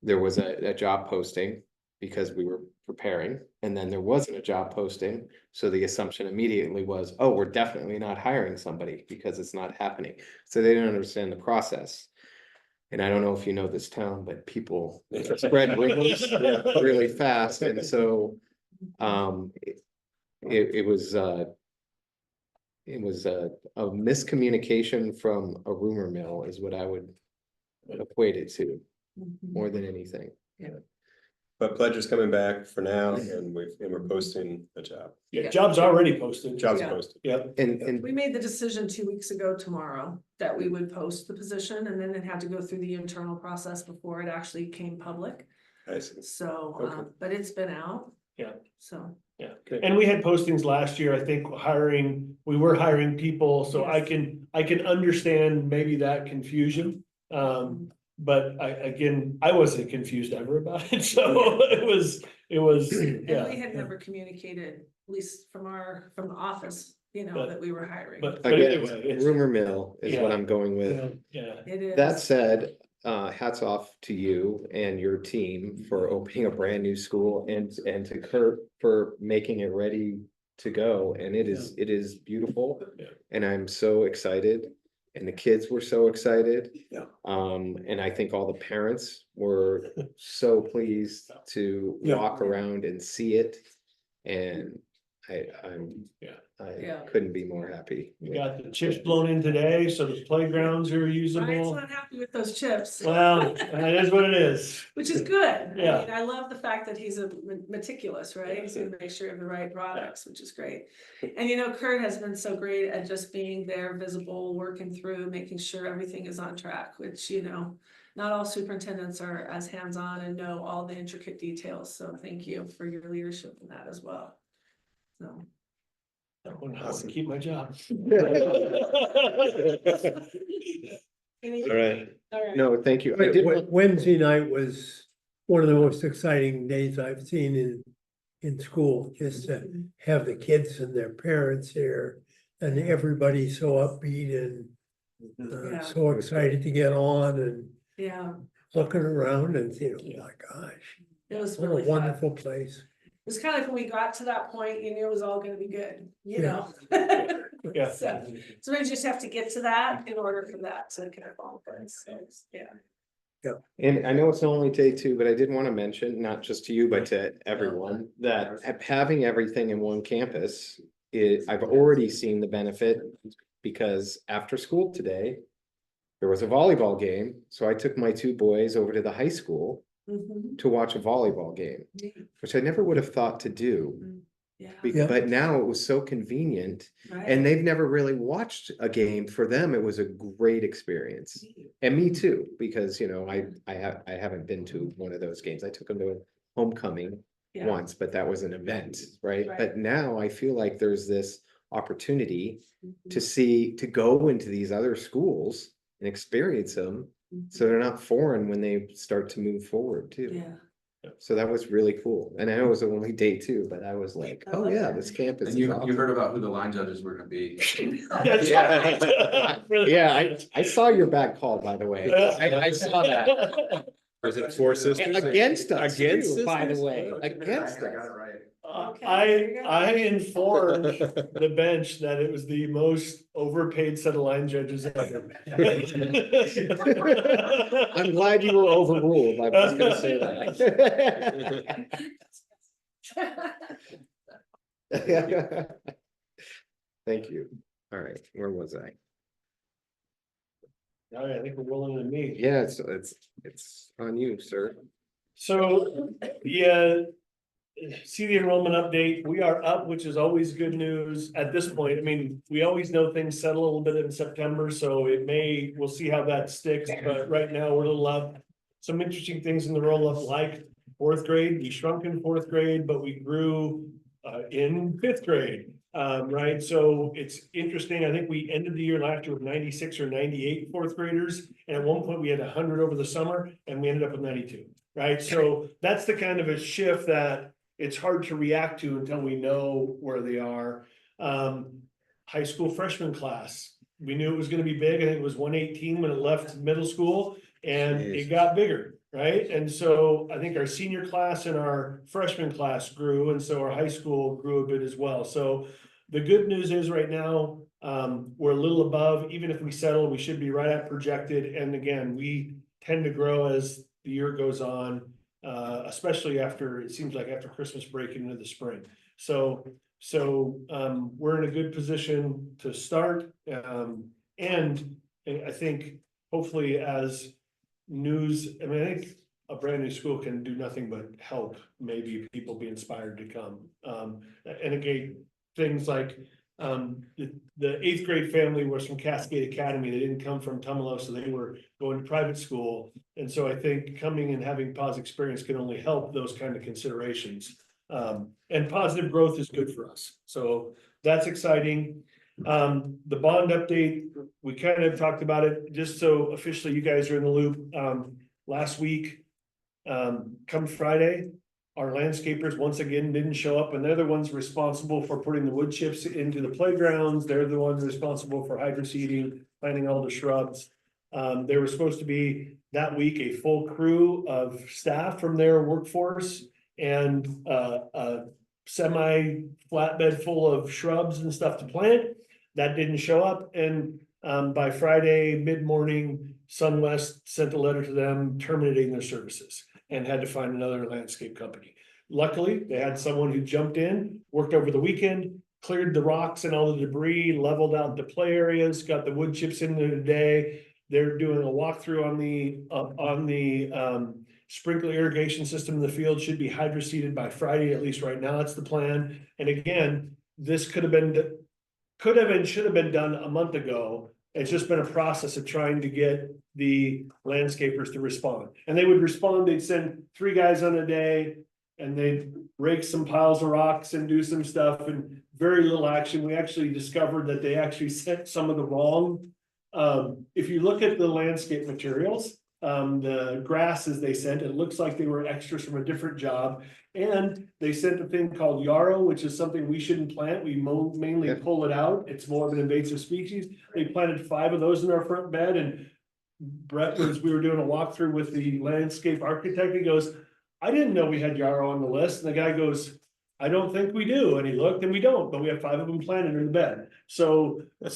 there was a job posting because we were preparing, and then there wasn't a job posting. So the assumption immediately was, oh, we're definitely not hiring somebody because it's not happening. So they didn't understand the process. And I don't know if you know this town, but people spread rumors really fast. And so it was it was a miscommunication from a rumor mill is what I would equate it to, more than anything. But Pledge is coming back for now and we're posting a job. Yeah, job's already posted. Job's Yeah. posted. Yep. And We made the decision 2 weeks ago tomorrow that we would post the position, and then it had to go through the internal process before it actually came public. I see. So, Okay. but it's been out. Yeah. So, Yeah, and we had postings last year, I think we were hiring people, so I Yes. can understand maybe that confusion. But I wasn't confused ever about it, so it was, and yeah. we had never communicated, at least from the office, But- that we were hiring. But again, anyway, it's, rumor mill is what Yeah. I'm going with. yeah, It is. That said, hats off to you and your team for opening a brand new school and to Kurt for making it ready to go. And it is beautiful. Yeah. And I'm so excited. And the kids were so excited. Yeah. And I think all the parents were so pleased to Yeah. walk around and see it. And I'm Yeah. Yeah. I couldn't be more happy. we got the chips blown in today, so the playgrounds are Ryan's usable. not happy with those chips. Well, it is what it is. Which is good. Yeah. I mean, I love the fact that he's a meticulous, right? He's gonna make sure you have the right products, which is great. And Kurt has been so great at just being there, visible, working through, making sure everything is on track, which, not all superintendents are as hands-on and know all the intricate details. So thank you for your leadership in that as well. So. That one helps to keep my job. All right. All right. No, thank you. I did want- Wednesday night was one of the most exciting days I've seen in school, just to have the kids and their parents here. And everybody so upbeat and Yeah. so excited to get on and Yeah, looking around and thinking, oh my gosh, it was what really a fun. wonderful place. It was kind of like when we got to that point, you knew it was all gonna be good, Yeah. Yeah. So, sometimes you just have to get to that in order for that to kind of fall in place, so, yeah. And I know it's only day two, but I did want to mention, not just to you, but to everyone, that having everything in one campus. I've already seen the benefit, because after school today. There was a volleyball game, so I took my two boys over to the high school Mhm. to watch a volleyball game, which I never would have thought to do. Yeah, Yeah. But now it was so convenient, right. and they've never really watched a game. For them, it was a great experience. And me too, because I haven't been to one of those games. I took them to homecoming Yeah. once, but that was an event, right? Right. But now I feel like there's this opportunity Mhm. to go into these other schools and experience them, so they're not foreign when they start to move forward too. Yeah. So that was really cool. And I know it was only day two, but I was like, I oh love yeah, that. this campus. And is you awesome. heard about who the line judges were gonna be. That's right. Yeah, I saw your bad call, by the way. I saw that. Was it four sisters? Against us Against too, by the sisters? way, against I got us. it right. Okay, I informed the bench that it was the most overpaid set of line judges ever. I'm glad you were overruled. I was gonna say that. Thank you. All right, where was I? All right, I think we're rolling in me. Yeah, it's on you, sir. So, yeah. See the enrollment update, we are up, which is always good news at this point. I mean, we always know things settle a little bit in September, so we'll see how that sticks, but right now we're a little up. Some interesting things in the roll up, like fourth grade, we shrunk in fourth grade, but we grew in fifth grade. Right, so it's interesting, I think we ended the year last year with 96 or 98 fourth graders, and at one point we had 100 over the summer, and we ended up with 92. Right, so that's the kind of a shift that it's hard to react to until we know where they are. High school freshman class, we knew it was gonna be big. I think it was 118 when it left middle school, and it Jesus. got bigger, right? And so I think our senior class and our freshman class grew, and so our high school grew a bit as well. So the good news is right now, we're a little above. Even if we settle, we should be right at projected. And again, we tend to grow as the year goes on, especially it seems like after Christmas break into the spring. So So, we're in a good position to start, and I think hopefully as news, I mean, I think a brand new school can do nothing but help maybe people be inspired to come. And again, things like, the eighth grade family was from Cascade Academy. They didn't come from Tumalo, so they were going to private school. And so I think coming and having positive experience can only help those kind of considerations. And positive growth is good for us. So that's exciting. The bond update, we kind of talked about it, just so officially you guys are in the loop. Last week, come Friday, our landscapers once again didn't show up, and they're the ones responsible for putting the wood chips into the playgrounds. They're the ones responsible for hydro seeding, planting all the shrubs. There was supposed to be that week a full crew of staff from their workforce and a semi flatbed full of shrubs and stuff to plant. That didn't show up, and by Friday mid-morning, SunWest sent a letter to them terminating their services and had to find another landscape company. Luckily, they had someone who jumped in, worked over the weekend, cleared the rocks and all the debris, leveled out the play areas, got the wood chips in there today. They're doing a walkthrough on the sprinkler irrigation system in the field. Should be hydro seeded by Friday, at least right now, that's the plan. And again, this could have and should have been done a month ago. It's just been a process of trying to get the landscapers to respond. And they would respond, they'd send 3 guys on a day and they'd rake some piles of rocks and do some stuff and very little action. We actually discovered that they actually sent some of the wrong. If you look at the landscape materials, the grasses they sent, it looks like they were extras from a different job. And they sent a thing called yarrow, which is something we shouldn't plant. We mainly pull it out. It's more of an invasive species. They planted 5 of those in our front bed, and Brett we were doing a walkthrough with the landscape architect. He goes, I didn't know we had yarrow on the list. And the guy goes, I don't think we do. And he looked and we don't, but we have 5 of them planted in the bed. So That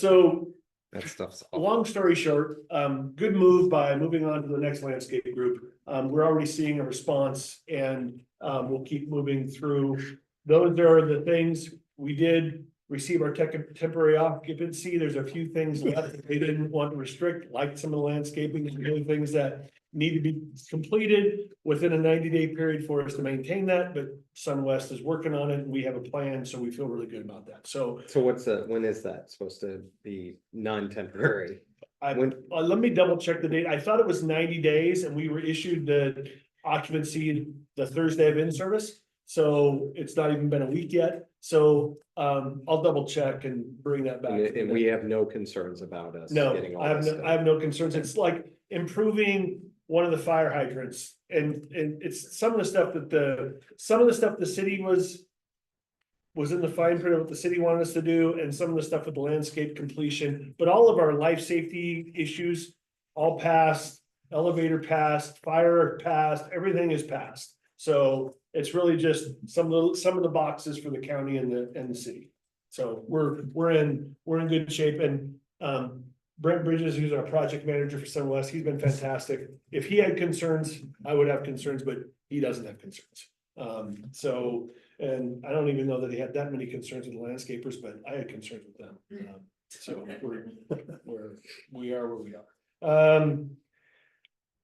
stuff's awful. long story short, good move by moving on to the next landscape group. We're already seeing a response, and we'll keep moving through. Those are the things we did receive our temporary occupancy. There's a few things left that they didn't want to restrict, like some of the landscaping and other things that need to be completed within a 90-day period for us to maintain that. But SunWest is working on it, and we have a plan, so we feel really good about that. So when is that supposed to be non-temporary? let me double check the date. I thought it was 90 days, and we were issued the occupancy the Thursday of in-service. So it's not even been a week yet. So I'll double check and bring that back. And we have no concerns about us No, getting all I have this no, done. I have no concerns. It's like improving one of the fire hydrants, and it's some of the stuff that the city was in the fine print of what the city wanted us to do, and some of the stuff with the landscape completion, but all of our life safety issues all passed, elevator passed, fire passed, everything is passed. So it's really just some of the boxes for the county and the city. So we're in good shape, and Brent Bridges, who's our project manager for SunWest, he's been fantastic. If he had concerns, I would have concerns, but he doesn't have concerns. And I don't even know that he had that many concerns with the landscapers, but I had concerns with them. So we are where we are.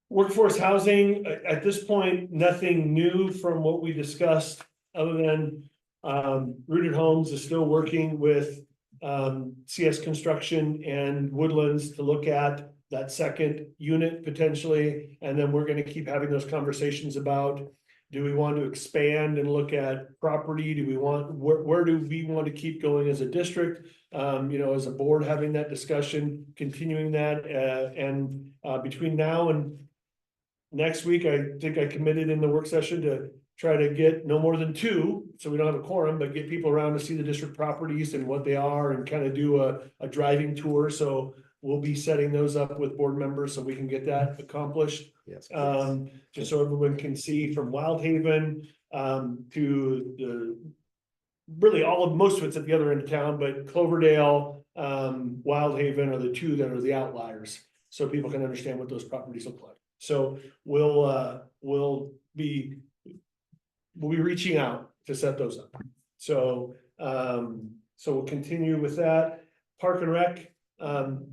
Workforce housing, at this point, nothing new from what we discussed, other than Rooted Homes is still working with CS Construction and Woodlands to look at that second unit potentially. And then we're going to keep having those conversations about, do we want to expand and look at property? Do we want, where do we want to keep going as a district? As a board, having that discussion, continuing that, and between now and next week, I think I committed in the work session to try to get no more than 2, so we don't have a quorum, but get people around to see the district properties and what they are, and kind of do a driving tour. So we'll be setting those up with board members so we can get that accomplished. Yes. Just so everyone can see from Wildhaven to the really most of it's at the other end of town, but Cloverdale, Wildhaven are the 2 that are the outliers, so people can understand what those properties look like. So we'll be reaching out to set those up. So So we'll continue with that. Park and Rec,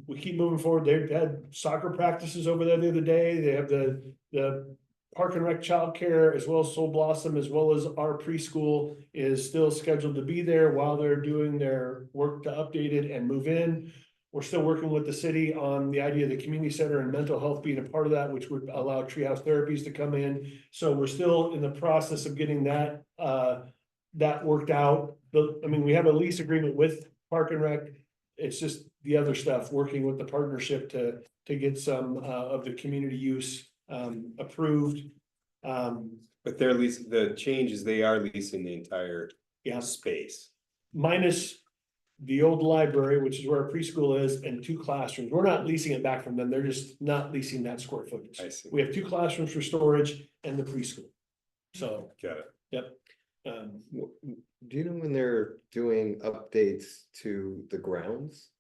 we keep moving forward. They've had soccer practices over there the other day. They have the Park and Rec childcare as well as Soul Blossom, as well as our preschool is still scheduled to be there while they're doing their work to update it and move in. We're still working with the city on the idea of the community center and mental health being a part of that, which would allow treehouse therapies to come in. So we're still in the process of getting that, that worked out. I mean, we have a lease agreement with Park and Rec. It's just the other stuff, working with the partnership to get some, of the community use, approved. But their lease, the change is they are leasing the entire Yeah, space. minus the old library, which is where our preschool is, and 2 classrooms. We're not leasing it back from them. They're just not leasing that square footage. I see. We have 2 classrooms for storage and the preschool. So, Got it. yep. Do you know when they're doing updates to the grounds?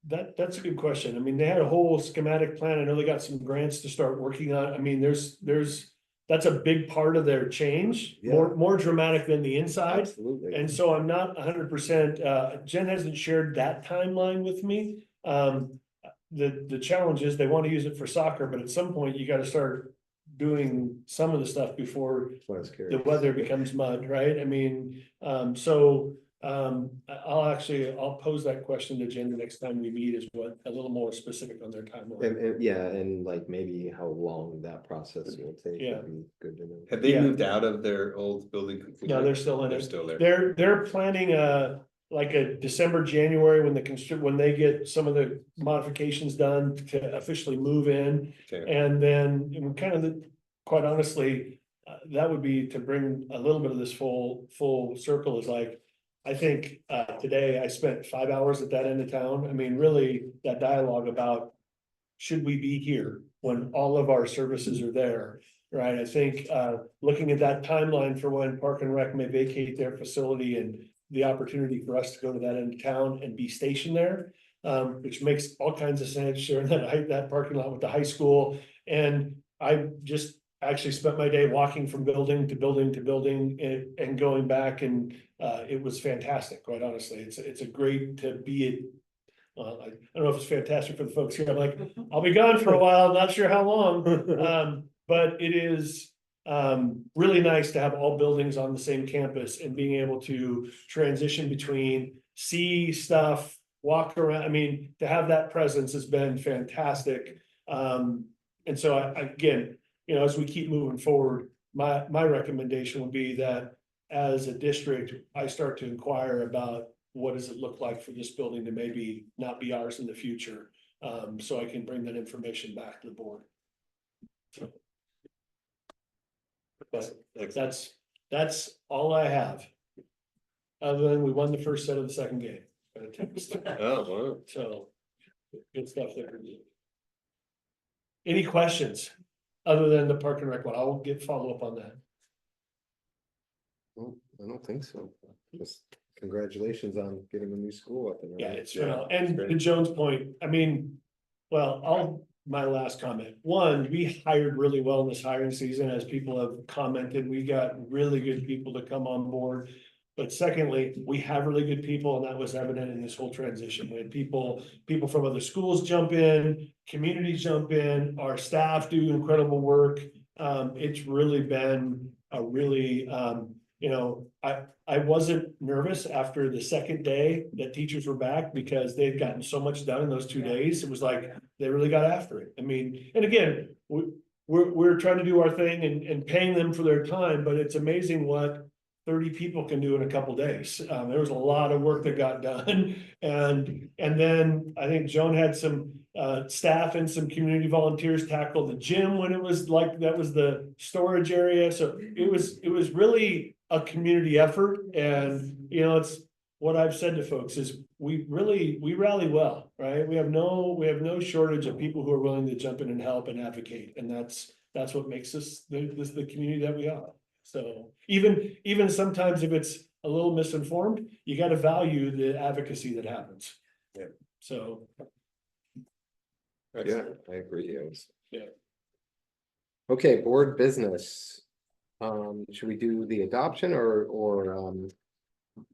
That's a good question. I mean, they had a whole schematic plan. I know they got some grants to start working on. I mean, that's a big part of their change, more dramatic than the inside. Absolutely. And so I'm not 100%, Jen hasn't shared that timeline with me. The challenge is they want to use it for soccer, but at some point you got to start doing some of the stuff before the weather becomes mud, right? I mean, I'll pose that question to Jen the next time we meet, is what a little more specific on their timeline. And like maybe how long that process will take. Yeah. Would be good to know. Have they Yeah. moved out of their old building completely? No, they're still in They're it. still there. They're planning like a December, January, when they get some of the modifications done to officially move in. Okay. And then kind of quite honestly, that would be to bring a little bit of this full circle, is like, I think today I spent 5 hours at that end of town. I mean, really, that dialogue about should we be here when all of our services are there, right? I think looking at that timeline for when Park and Rec may vacate their facility and the opportunity for us to go to that end of town and be stationed there, which makes all kinds of sense, sharing that parking lot with the high school. And I just actually spent my day walking from building to building to building and going back, and it was fantastic, quite honestly. It's a great to be well, I don't know if it's fantastic for the folks here. I'm like, I'll be gone for a while, not sure how long. But it is really nice to have all buildings on the same campus and being able to transition between, see stuff, walk around. I mean, to have that presence has been fantastic. And so again, you know, as we keep moving forward, my recommendation would be that as a district, I start to inquire about what does it look like for this building to maybe not be ours in the future. So I can bring that information back to the board. So. But that's all I have. Other than we won the first set of the second game. Oh, wow. So good stuff there. Any questions other than the Park and Rec one? I'll follow up on that. Well, I don't think so. Just congratulations on getting a new school up and Yeah, running. it's and to Joan's point, I mean, well, my last comment. One, we hired really well in this hiring season, as people have commented. We got really good people to come on board. But secondly, we have really good people, and that was evident in this whole transition. We had people from other schools jump in, communities jump in, our staff do incredible work. It's really been a really, you know, I wasn't nervous after the second day that teachers were back, because they'd gotten so much done in those 2 days. It was like, they really got after it. I mean, and again, we're trying to do our thing and paying them for their time, but it's amazing what 30 people can do in a couple days. There was a lot of work that got done. And then I think Joan had some staff and some community volunteers tackle the gym when it was like, that was the storage area. So it was really a community effort. And, you know, it's what I've said to folks is we rally well, right? We have no shortage of people who are willing to jump in and help and advocate. And that's what makes us the community that we are. So even sometimes if it's a little misinformed, you got to value the advocacy that happens. Yeah. So. Yeah, I agree. Yeah. Okay, board business. Should we do the adoption or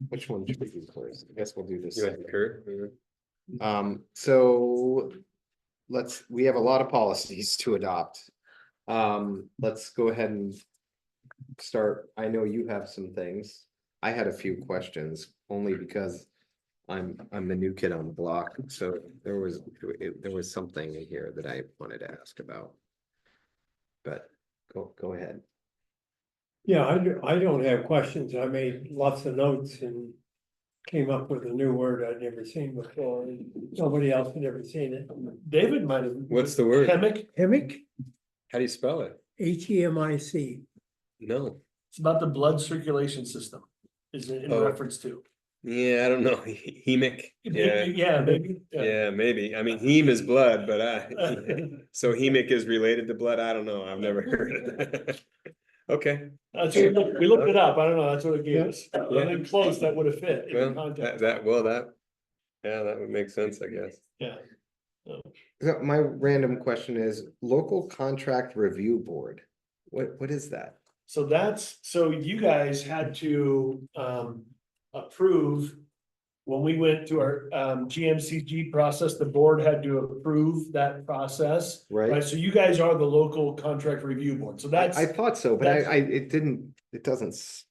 which one should we do first? I guess we'll do this. You want to concur? So we have a lot of policies to adopt. Let's go ahead and start. I know you have some things. I had a few questions only because I'm the new kid on the block, so there was something in here that I wanted to ask about. But go ahead. Yeah, I don't have questions. I made lots of notes and came up with a new word I'd never seen before. And nobody else had ever seen it. David might have. What's the word? Hemic, Hemic, How do you spell it? Hemic. No. it's about the blood circulation system, is it in Oh. reference to? Yeah, I don't know. Hemic. Yeah. Yeah, maybe. Yeah, maybe. I mean, heme is blood, but so hemic is related to blood. I don't know. I've never heard of that. Okay, That's what we looked it up, I don't know, that's what it gave us, anything close that would have fit in the well, context. yeah, that would make sense, I guess. Yeah. So my random question is local contract review board. What is that? So you guys had to approve. When we went to our GMCG process, the board had to approve that process. Right. So you guys are the local contract review board, so that's. I thought so, but that's- it doesn't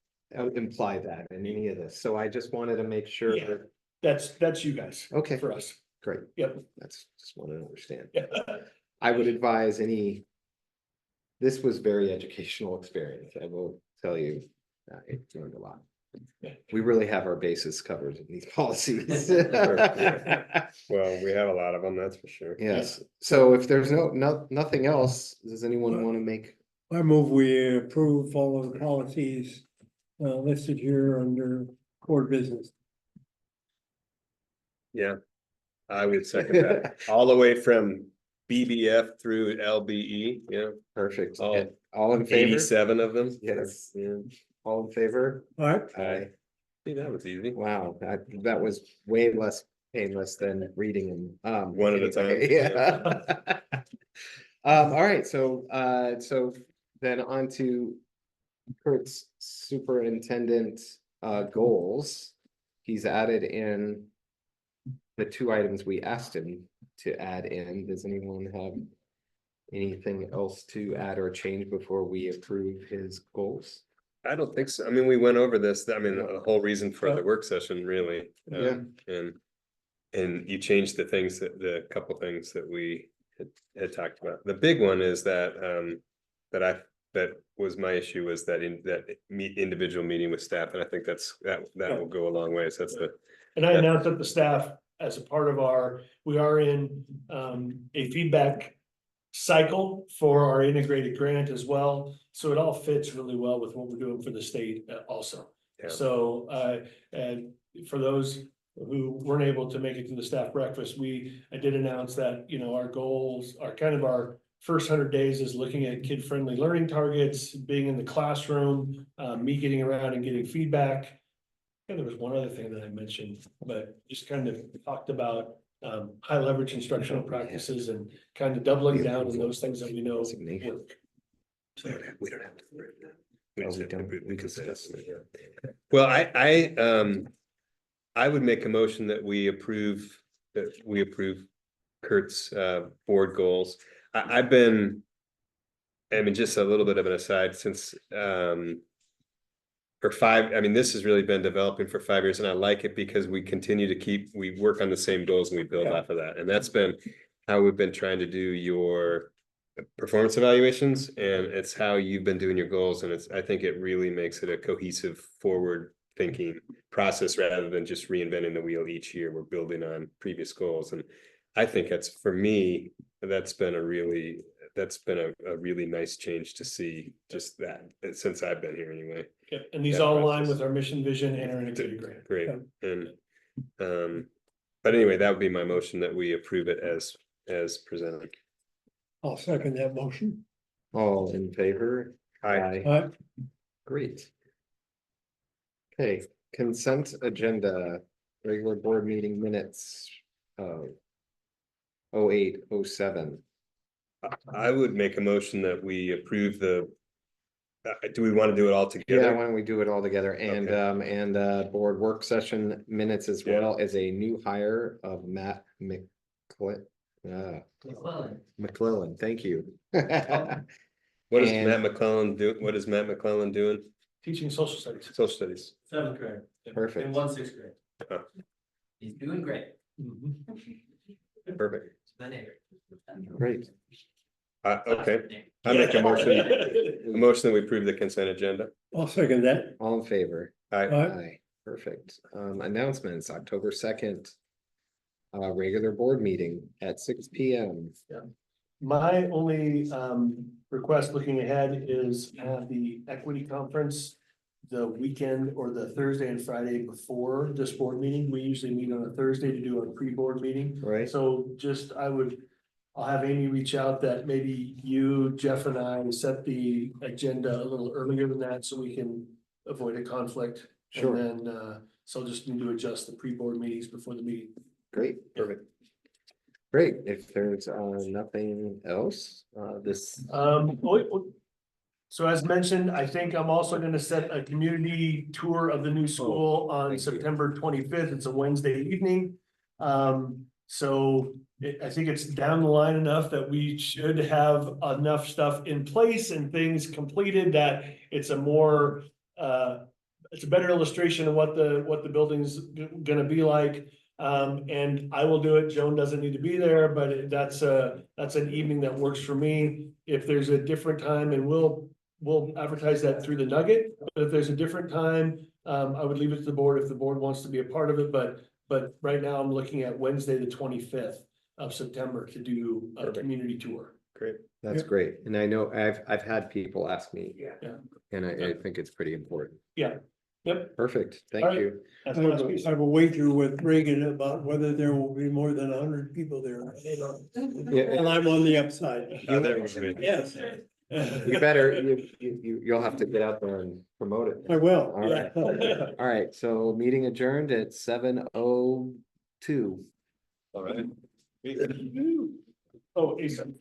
imply that in any of this, so I just wanted to make sure Yeah. that, That's you guys. okay, For us, great, yep. that's, just want to understand. Yeah. I would advise this was very educational experience, I will tell you, I learned a lot. Yeah. We really have our bases covered in these policies. Well, we have a lot of them, that's for sure. Yes, so if there's nothing else, does anyone want to make? I move we approve all of the policies listed here under core business. Yeah, I would second that. All the way from BBF through LBE, yeah, Perfect, all all in favor? 87 of them. Yes. Yeah. All in favor? All right, Aye. See, that was easy. Wow, that was way less painless than reading them. One at a time, Yeah. All right, so then on to Kurt's superintendent goals. He's added in the two items we asked him to add in. Does anyone have anything else to add or change before we approve his goals? I don't think so. I mean, we went over this, I mean, the whole reason for the work session, really. Yeah. And you changed the couple things that we had talked about. The big one is that, that was my issue, was that individual meeting with staff, and I think that will go a long way, so that's And I announced that the staff, as a part of we are in a feedback cycle for our integrated grant as well. So it all fits really well with what we're doing for the state also. Yeah. So and for those who weren't able to make it to the staff breakfast, I did announce that, our goals are kind of our first 100 days is looking at kid-friendly learning targets, being in the classroom, me getting around and getting feedback. And there was one other thing that I mentioned, but just kind of talked about high leverage instructional practices and kind of doubling down on those things that we know work. we don't have to. We can discuss it. Well, I would make a motion that we approve Kurt's board goals. I've been, I mean, just a little bit of an aside, since for 5, I mean, this has really been developing for 5 years, and I like it because we continue to we work on the same goals and we build off of that. And that's been how we've been trying to do your performance evaluations, and it's how you've been doing your goals. And I think it really makes it a cohesive, forward thinking process rather than just reinventing the wheel each year. We're building on previous goals. And I think for me, that's been a really nice change to see, just that since I've been here anyway. Yeah, and these That all align process. with our mission, vision, and our integrated grant. Great. And but anyway, that would be my motion, that we approve it as presented. I'll second that motion. All in favor? Aye. All right, Great. Okay, consent agenda, regular board meeting minutes. 08, 07. I would make a motion that we approve the Do we want to do it all Yeah, together? why don't we do it all together and, board work session minutes as Yeah. well as a new hire of Matt McClellan, thank you. What is And- Matt McClellan do? What is Matt McClellan doing? Teaching social studies. Social studies. 7th grade. Perfect. And 1 6th grade. He's doing great. Perfect. Great. Okay, I make a motion that we approve the consent agenda. I'll second that. All in favor? Aye. Aye, perfect. Announcements, October 2nd. Regular board meeting at 6 P.M. My only request looking ahead is the equity conference. The weekend or the Thursday and Friday before this board meeting. We usually meet on a Thursday to do a pre-board meeting. Right. So I'll have Amy reach out that maybe you, Jeff and I set the agenda a little earlier than that so we can avoid a conflict. Sure. And then, so just need to adjust the pre-board meetings before the meeting. Great, perfect. Great, if there's nothing else, this, So as mentioned, I think I'm also gonna set a community tour of the new school on thank you. September 25th. It's a Wednesday evening. I think it's down the line enough that we should have enough stuff in place and things completed that it's a more, it's a better illustration of what the building's gonna be like. And I will do it. Joan doesn't need to be there, but that's an evening that works for me. If there's a different time, and we'll advertise that through the Nugget, but if there's a different time, I would leave it to the board if the board wants to be a part of it, but right now I'm looking at Wednesday, the 25th of September to do a Perfect. community tour. Great. that's great, and I know I've had people ask me. Yeah. And I think it's pretty important. Yeah. Yep. Perfect, thank All right. you. That's I the have last piece. a wager with Reagan about whether there will be more than 100 people there. And I'm on the upside. There was me. Yes. You better, you'll have to get out there and promote it. I will. All right. All right, so meeting adjourned at 7:02. All right. Oh, Ethan.